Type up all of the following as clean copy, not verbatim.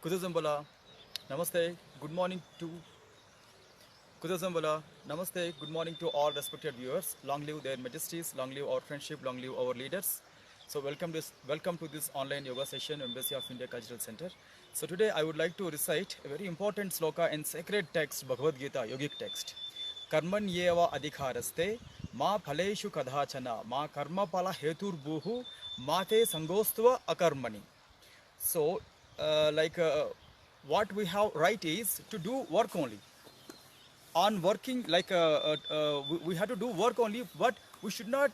Kudazambala, Namaste, good morning to Kudazambala, Namaste, good morning to all respected viewers. Long live their majesties, long live our friendship, long live our leaders. So welcome to this online yoga session, Embassy of India Cultural Center. So today I would like to recite a very important sloka in sacred text, Bhagavad Gita, yogic text. Karmanyeva adhikaraste, ma phaleshu kadhachana, ma karma pala heturbuhu, mate sangostva akarmani. So, like what we have right is to do work only. On working, like we have to do work only, but we should not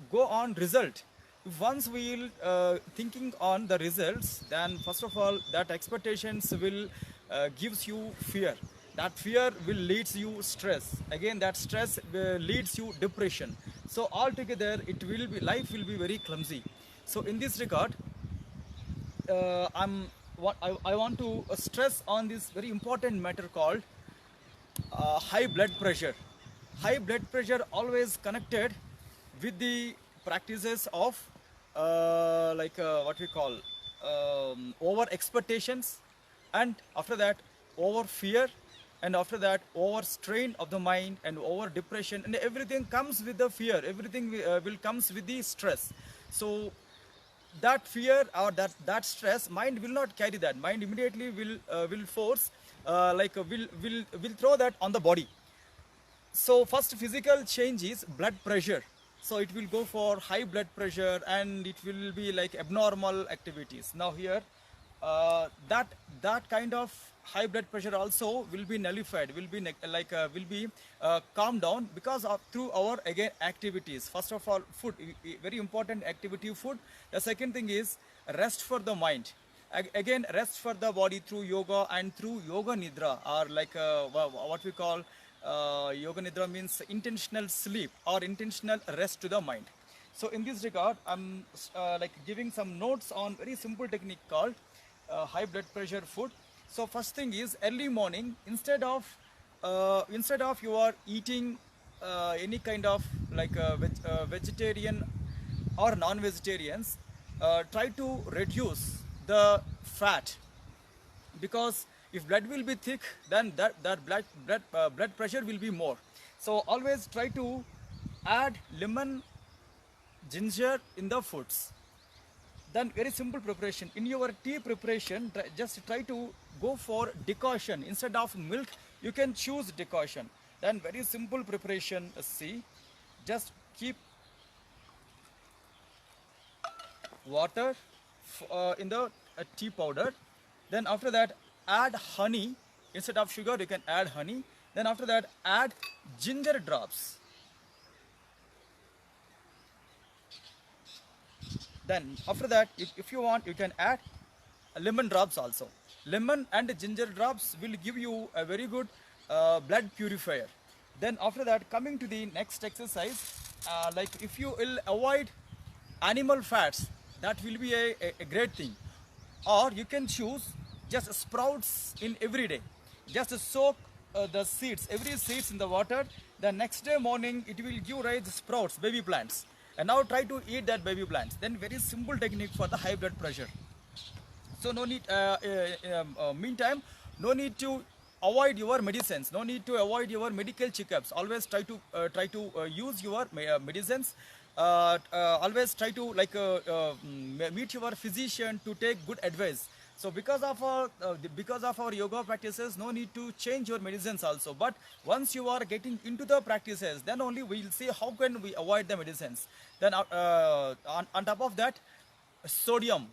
go on result. If once we will thinking on the results, then first of all that expectations will gives you fear. That fear will leads you stress. Again, that stress leads you depression. So altogether, it will be life will be very clumsy. So in this regard, I want to stress on this very important matter called high blood pressure. High blood pressure always connected with the practices of what we call over expectations, and after that over fear, and after that over strain of the mind and over depression, and everything comes with the fear. Everything will comes with the stress. So that fear or that stress, mind will not carry that. Mind immediately will force will throw that on the body. So first physical change is blood pressure. So it will go for high blood pressure, and it will be like abnormal activities. Now here, that kind of high blood pressure also will be nullified, will be calmed down because of through our again activities. First of all, food, very important activity, food. The second thing is rest for the mind. Again, rest for the body through yoga and through yoga nidra, or like what we call yoga nidra means intentional sleep or intentional rest to the mind. So in this regard, I'm like giving some notes on very simple technique called high blood pressure food. So first thing is early morning, instead of you are eating any kind of like vegetarian or non-vegetarians, try to reduce the fat, because if blood will be thick, then that blood pressure will be more. So always try to add lemon, ginger in the foods. Then very simple preparation. In your tea preparation, just try to go for decoction. Instead of milk, you can choose decoction. Then very simple preparation, see, just keep water in the tea powder. Then after that, add honey. Instead of sugar, you can add honey. Then after that, add ginger drops. Then after that, if you want, you can add lemon drops also. Lemon and ginger drops will give you a very good blood purifier. Then after that, coming to the next exercise, like if you will avoid animal fats, that will be a great thing. Or you can choose just sprouts in every day. Just soak the seeds, every seeds in the water. The next day morning, it will give rise sprouts, baby plants. And now try to eat that baby plants. Then very simple technique for the high blood pressure. So no need, meantime, no need to avoid your medicines. No need to avoid your medical checkups. Always try to use your medicines. Always try to meet your physician to take good advice. So because of our yoga practices, no need to change your medicines also. But once you are getting into the practices, then only we will see how can we avoid the medicines. Then on top of that, sodium.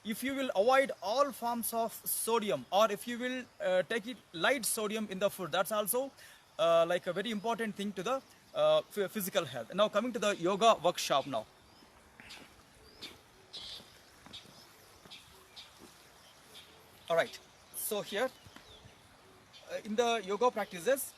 If you will avoid all forms of sodium, or if you will take it light sodium in the food, that's also like a very important thing to the physical health. Now coming to the yoga workshop now. All right. So here, in the yoga practices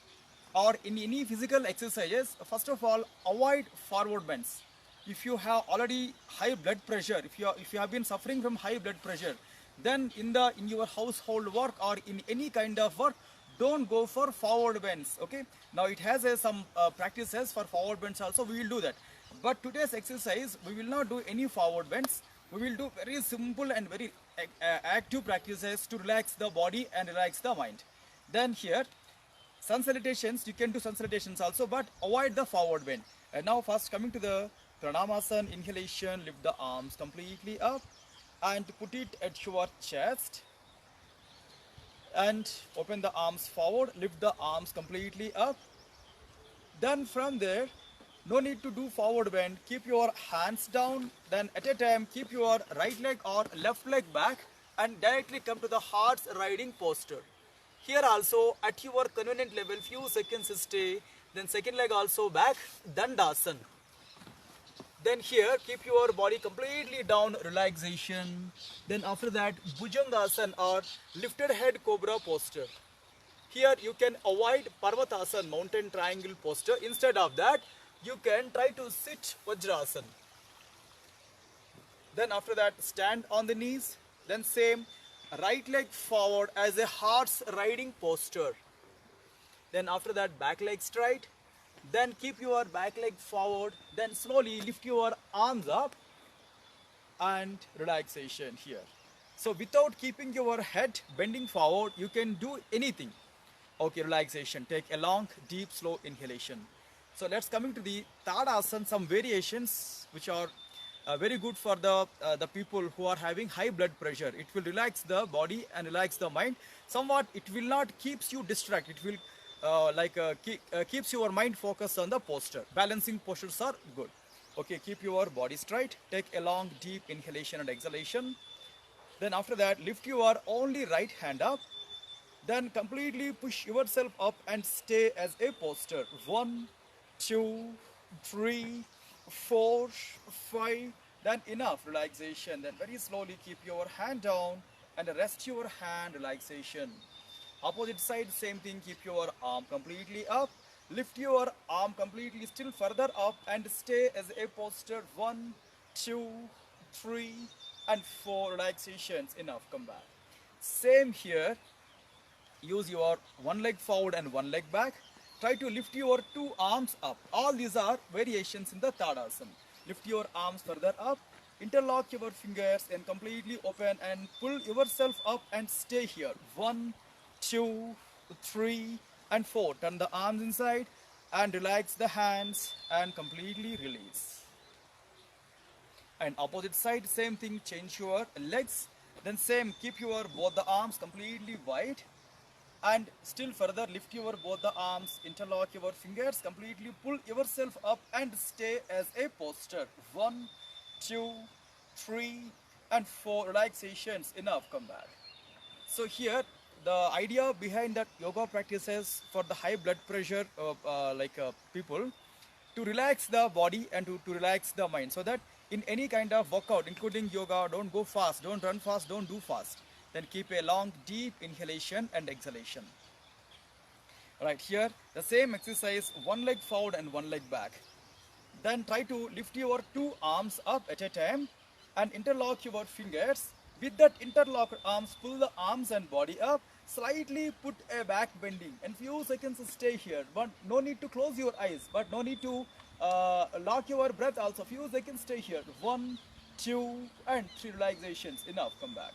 or in any physical exercises, first of all, avoid forward bends. If you have already high blood pressure, if you have been suffering from high blood pressure, then in your household work or in any kind of work, don't go for forward bends. Okay. Now it has some practices for forward bends also. We will do that. But today's exercise, we will not do any forward bends. we will do very simple and very active practices to relax the body and relax the mind. Then here, sun salutations, you can do sun salutations also, but avoid the forward bend. And now first coming to the Pranamasan, inhalation, lift the arms completely up and put it at your chest and open the arms forward, lift the arms completely up. Then from there, no need to do forward bend, keep your hands down, then at a time keep your right leg or left leg back and directly come to the horse riding posture. Here also at your convenient level, few seconds stay, then second leg also back, Dandasana. Then here keep your body completely down, relaxation. Then after that Bhujangasana or lifted head cobra posture. Here you can avoid Parvatasana, mountain triangle posture. Instead of that, you can try to sit Vajrasana. Then after that, stand on the knees. Then same, right leg forward as a horse riding posture. Then after that, back leg straight. Then keep your back leg forward. Then slowly lift your arms up and relaxation here. So without keeping your head bending forward, you can do anything. Okay, relaxation. Take a long, deep, slow inhalation. So let's coming to the Tadasana, some variations which are very good for the people who are having high blood pressure. It will relax the body and relax the mind. Somewhat it will not keeps you distracted. It will keeps your mind focused on the posture. Balancing postures are good. Okay, keep your body straight. Take a long, deep inhalation and exhalation. Then after that, lift your only right hand up. Then completely push yourself up and stay as a posture. 1, 2, 3, 4, 5. Then enough relaxation. Then very slowly keep your hand down and rest your hand, relaxation. Opposite side, same thing. Keep your arm completely up. Lift your arm completely still further up and stay as a posture. 1, 2, 3 and 4 relaxations. Enough. Come back. Same here. Use your one leg forward and one leg back. Try to lift your two arms up. All these are variations in the Tadasana. Lift your arms further up. Interlock your fingers and completely open and pull yourself up and stay here. 1, 2, 3 and 4. Turn the arms inside and relax the hands and completely release. And opposite side, same thing. Change your legs. Then same, keep your both the arms completely wide. And still further lift your both the arms, interlock your fingers, completely pull yourself up and stay as a posture. 1, 2, 3 and 4 relaxations. Enough. Come back. So here the idea behind that yoga practices for the high blood pressure people, to relax the body and to relax the mind, so that in any kind of workout including yoga, don't go fast, don't run fast, don't do fast. Then keep a long, deep inhalation and exhalation. Right here, the same exercise, one leg forward and one leg back. Then try to lift your two arms up at a time and interlock your fingers. With that interlocked arms, pull the arms and body up. Slightly put a back bending and few seconds stay here. But no need to close your eyes. But no need to lock your breath also. Few seconds stay here. 1, 2 and 3 relaxations. Enough. Come back.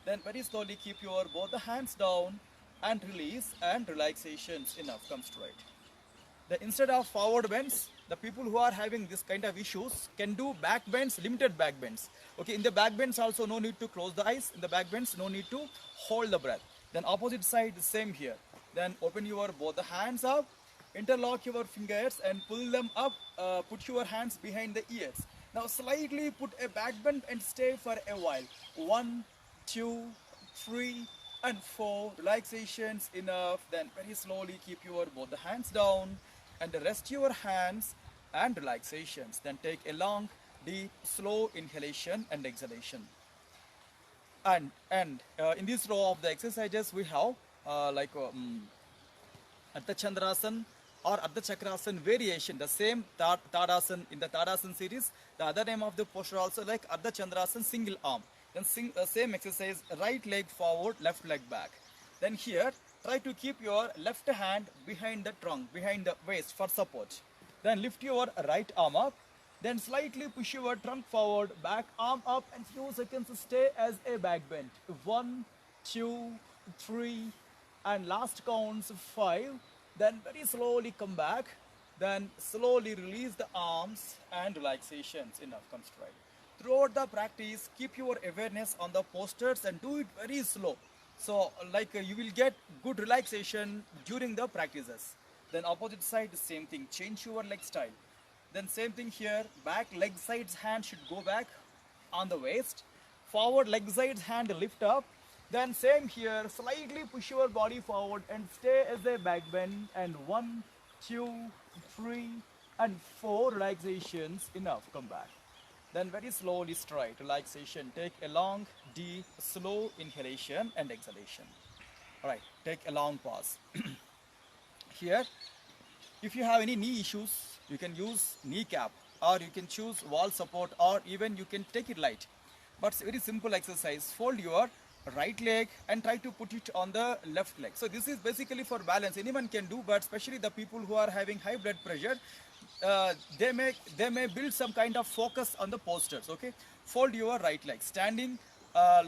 Then very slowly keep your both the hands down and release and relaxations. Enough. Come straight. Then instead of forward bends, the people who are having this kind of issues can do back bends, limited back bends. Okay, in the back bends also no need to close the eyes. In the back bends no need to hold the breath. Then opposite side the same here. Then open your both the hands up, interlock your fingers and pull them up. Put your hands behind the ears. Now slightly put a back bend and stay for a while. 1, 2, 3 and 4 relaxations. Enough. Then very slowly keep your both the hands down and rest your hands and relaxations. Then take a long, deep, slow inhalation and exhalation. And in this row of the exercises we have Ardha Chandrasana or Ardha Chakrasana variation. The same Tadasana in the Tadasana series. The other name of the posture also like Ardha Chandrasana, single arm. Then same exercise, right leg forward, left leg back. Then here, try to keep your left hand behind the trunk, behind the waist for support. Then lift your right arm up. Then slightly push your trunk forward, back arm up, and few seconds stay as a back bend. 1, 2, 3, and last counts 5. Then very slowly come back. Then slowly release the arms and relaxations. Enough, come straight. Throughout the practice, keep your awareness on the postures and do it very slow. So, you will get good relaxation during the practices. Then opposite side, same thing. Change your leg style. Then same thing here. Back leg sides hand should go back on the waist. Forward leg sides hand lift up. Then same here. Slightly push your body forward and stay as a back bend. And 1, 2, 3, and 4 relaxations. Enough. Come back. Then very slowly straight relaxation. Take a long, deep, slow inhalation and exhalation. Alright, take a long pause. Here, if you have any knee issues, you can use kneecap, or you can choose wall support, or even you can take it light. But it's a very simple exercise. Fold your right leg and try to put it on the left leg. So this is basically for balance. Anyone can do, but especially the people who are having high blood pressure, they may build some kind of focus on the postures. Okay, fold your right leg, standing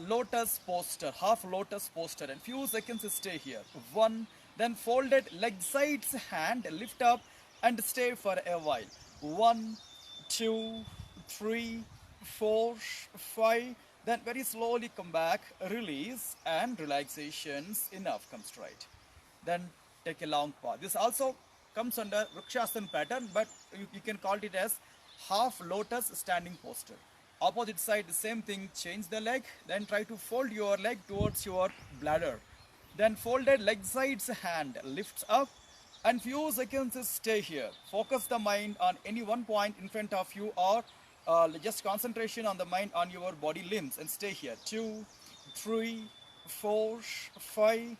lotus posture, half lotus posture, and few seconds stay here. 1, then folded leg sides hand lift up and stay for a while. 1, 2, 3, 4, 5. Then very slowly come back, release and relaxations. Enough, come straight. Then take a long pause. This also comes under Vrikshasana pattern, but you can call it as half lotus standing posture. Opposite side, the same thing. Change the leg, then try to fold your leg towards your bladder. Then folded leg sides hand lifts up, and few seconds stay here. Focus the mind on any one point in front of you, or just concentration on the mind on your body limbs, and stay here. 2, 3, 4, 5,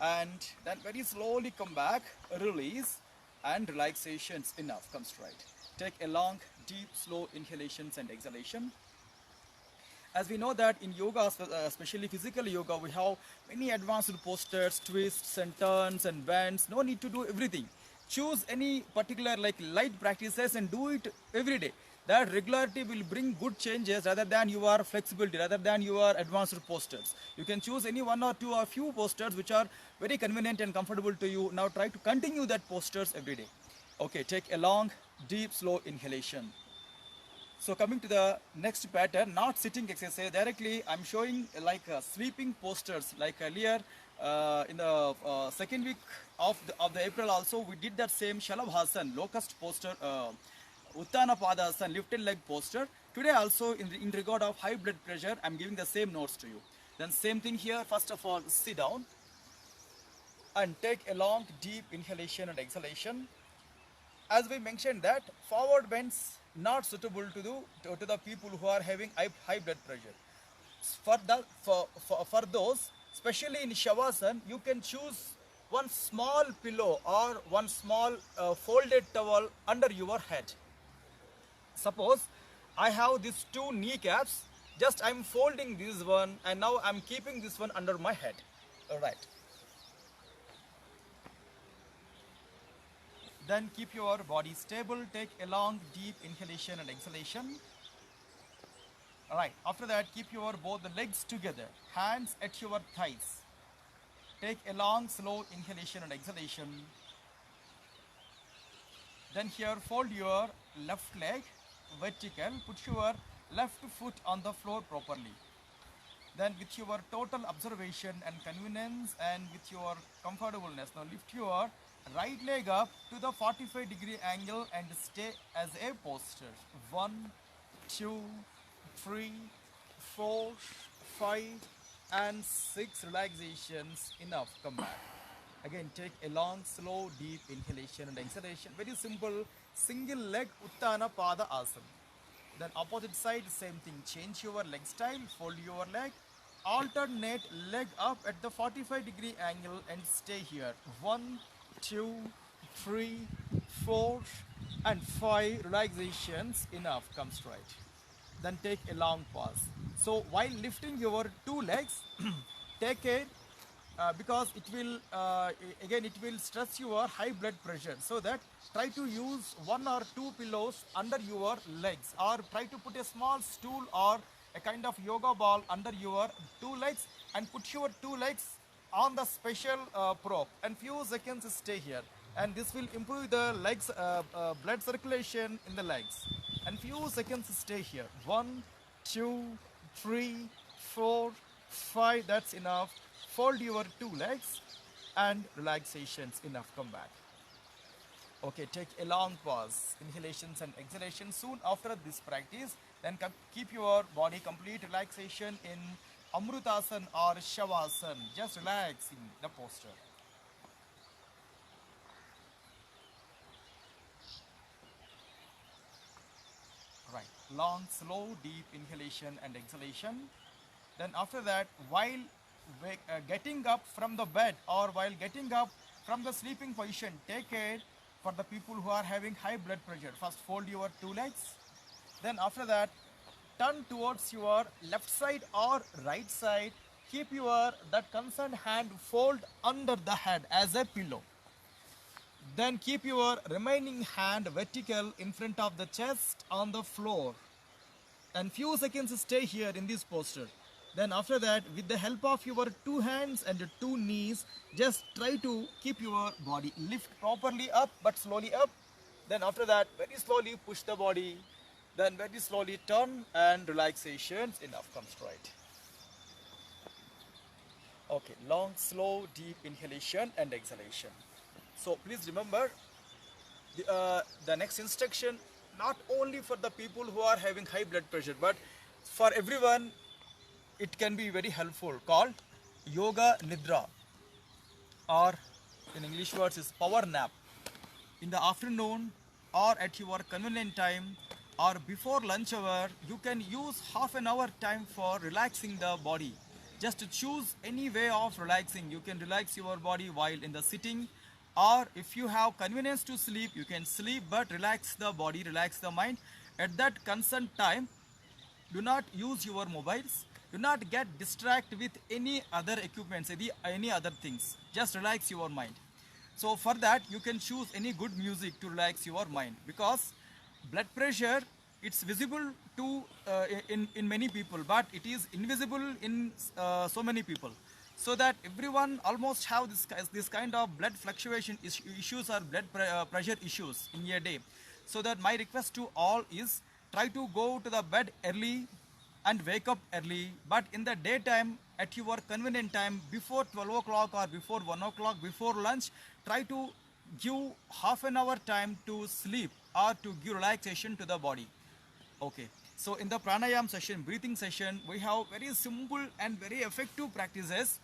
and then very slowly come back, release and relaxations. Enough, come straight. Take a long, deep, slow inhalations and exhalation. As we know that in yoga, especially physical yoga, we have many advanced postures, twists and turns and bends. No need to do everything. Choose any particular light practices and do it every day. That regularity will bring good changes rather than your flexibility, rather than your advanced postures. You can choose any one or two or few postures which are very convenient and comfortable to you. Now try to continue that postures every day. Okay, take a long, deep, slow inhalation. So coming to the next pattern, not sitting exercise, directly I'm showing sleeping postures. Like earlier in the second week of the April also, we did that same Shalabhasan, locust posture, Uttana Padasana, lifted leg posture. Today also in regard of high blood pressure, I'm giving the same notes to you. Then same thing here. First of all, sit down and take a long deep inhalation and exhalation. As we mentioned that forward bends not suitable to the people who are having high blood pressure. For those, especially in Shavasana, you can choose one small pillow or one small folded towel under your head. Suppose I have these two kneecaps, just I'm folding this one and now I'm keeping this one under my head. Alright. Then keep your body stable, take a long deep inhalation and exhalation. Alright, after that keep your both the legs together, hands at your thighs. Take a long slow inhalation and exhalation. Then here fold your left leg vertical, put your left foot on the floor properly. Then with your total observation and convenience and with your comfortableness, now lift your right leg up to the 45-degree angle and stay as a posture. 1, 2, 3, 4, 5 and 6 relaxations. Enough, come back. Again take a long slow deep inhalation and exhalation. Very simple single leg Uttana Pada Asana. Then opposite side same thing. Change your leg style, fold your leg, alternate leg up at the 45-degree angle and stay here. 1, 2, 3, 4 and 5 relaxations. Enough, come straight. Then take a long pause. So while lifting your two legs, take a because it will again it will stress your high blood pressure. So that try to use one or two pillows under your legs, or try to put a small stool or a kind of yoga ball under your two legs, and put your two legs on the special prop, and few seconds stay here, and this will improve the legs blood circulation in the legs, and few seconds stay here. 1, 2, 3, 4, 5. That's enough. Fold your two legs and relaxations enough. Come back. Okay, take a long pause, inhalations and exhalations. Soon after this practice, then keep your body complete relaxation in Amrutasana or Shavasana. Just relax in the posture. Right, long, slow, deep inhalation and exhalation. Then after that, while getting up from the bed or while getting up from the sleeping position, take care for the people who are having high blood pressure. First fold your two legs. Then after that, turn towards your left side or right side. Keep your that concerned hand fold under the head as a pillow. Then keep your remaining hand vertical in front of the chest on the floor. And few seconds stay here in this posture. Then after that, with the help of your two hands and your two knees, just try to keep your body lift properly up, but slowly up. Then after that, very slowly push the body. Then very slowly turn and relaxations enough. Come straight. Okay, long, slow, deep inhalation and exhalation. So please remember the next instruction, not only for the people who are having high blood pressure, but for everyone it can be very helpful, called Yoga Nidra, or in English words is power nap. In the afternoon or at your convenient time or before lunch hour, you can use half an hour time for relaxing the body. Just choose any way of relaxing. You can relax your body while in the sitting, or if you have convenience to sleep, you can sleep, but relax the body, relax the mind. At that concerned time, do not use your mobiles. Do not get distracted with any other equipments, any other things. Just relax your mind. So for that, you can choose any good music to relax your mind, because blood pressure, it's visible to in many people, but it is invisible in so many people. So that everyone almost have this kind of blood fluctuation issues or blood pressure issues in a day. So that my request to all is, try to go to the bed early and wake up early, but in the daytime at your convenient time, before 12 o'clock or before 1 o'clock, before lunch, try to give half an hour time to sleep or to give relaxation to the body. Okay, so in the pranayam session, breathing session, we have very simple and very effective practices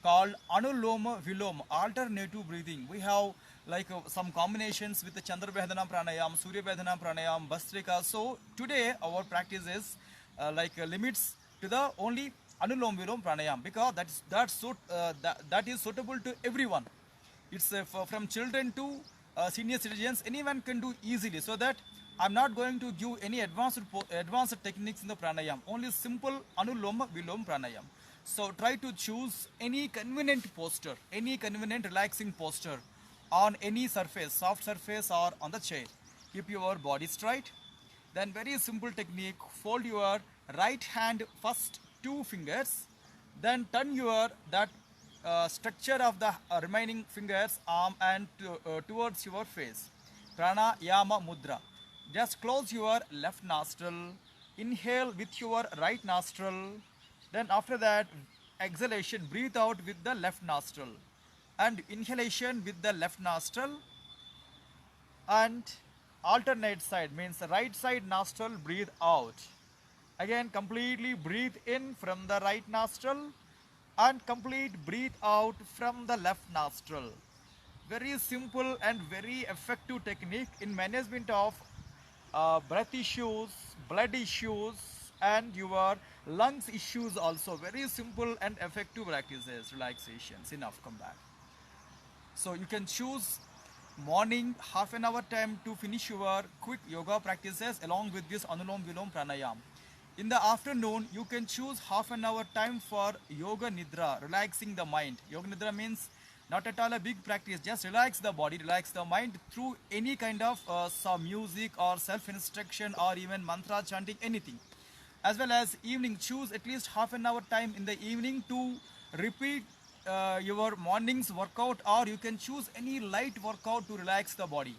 called Anuloma Viloma, alternative breathing. We have like some combinations with the Chandra Vedana Pranayam, Surya Vedana Pranayam, Bastrika. So today our practice is limits to the only Anulom Vilom Pranayam, because that is suitable to everyone. It's from children to senior citizens, anyone can do easily. So that I'm not going to give any advanced techniques in the pranayam, only simple Anuloma Vilom Pranayam. So try to choose any convenient posture, any convenient relaxing posture on any surface, soft surface or on the chair. Keep your body straight. Then very simple technique, fold your right hand first two fingers, then turn your that structure of the remaining fingers, arm and towards your face. Pranayama Mudra. Just close your left nostril, inhale with your right nostril, then after that exhalation, breathe out with the left nostril, and inhalation with the left nostril, and alternate side means the right side nostril, breathe out. Again completely breathe in from the right nostril and complete breathe out from the left nostril. Very simple and very effective technique in management of breath issues, blood issues and your lungs issues also. Very simple and effective practices, relaxations. Enough, come back. So you can choose morning half an hour time to finish your quick yoga practices along with this Anulom Vilom Pranayam. In the afternoon, you can choose half an hour time for yoga nidra, relaxing the mind. Yoga nidra means not at all a big practice, just relax the body, relax the mind through any kind of some music or self-instruction or even mantra chanting, anything. As well as evening, choose at least half an hour time in the evening to repeat your morning's workout, or you can choose any light workout to relax the body.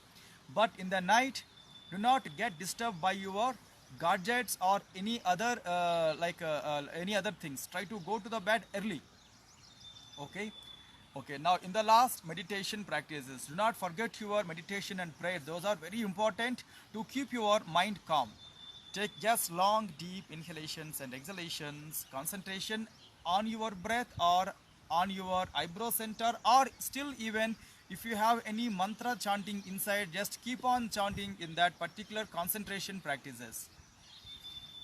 But in the night, do not get disturbed by your gadgets or any other any other things. Try to go to the bed early. Okay. Okay, now in the last meditation practices, do not forget your meditation and prayer. Those are very important to keep your mind calm. Take just long deep inhalations and exhalations, concentration on your breath or on your eyebrow center, or still even if you have any mantra chanting inside, just keep on chanting in that particular concentration practices.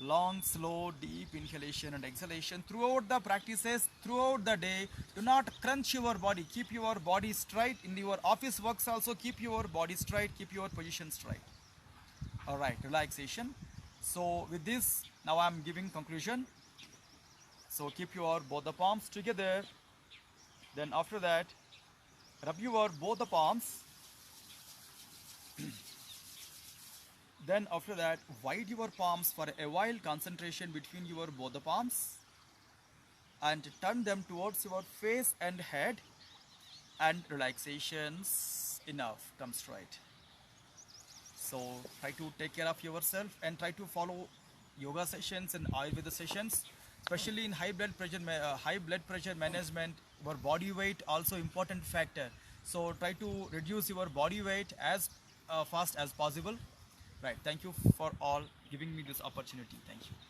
Long, slow, deep inhalation and exhalation throughout the practices, throughout the day. Do not crunch your body. Keep your body straight. In your office works also, keep your body straight, keep your position straight. All right, relaxation. So with this, now I'm giving conclusion. So keep your both the palms together. Then after that, rub your both the palms. Then after that, wide your palms for a while, concentration between your both the palms, and turn them towards your face and head, and relaxations enough, come straight. So try to take care of yourself and try to follow yoga sessions and Ayurveda sessions, especially in high blood pressure management. Your body weight also important factor. So try to reduce your body weight as fast as possible. Right. Thank you for all giving me this opportunity. Thank you.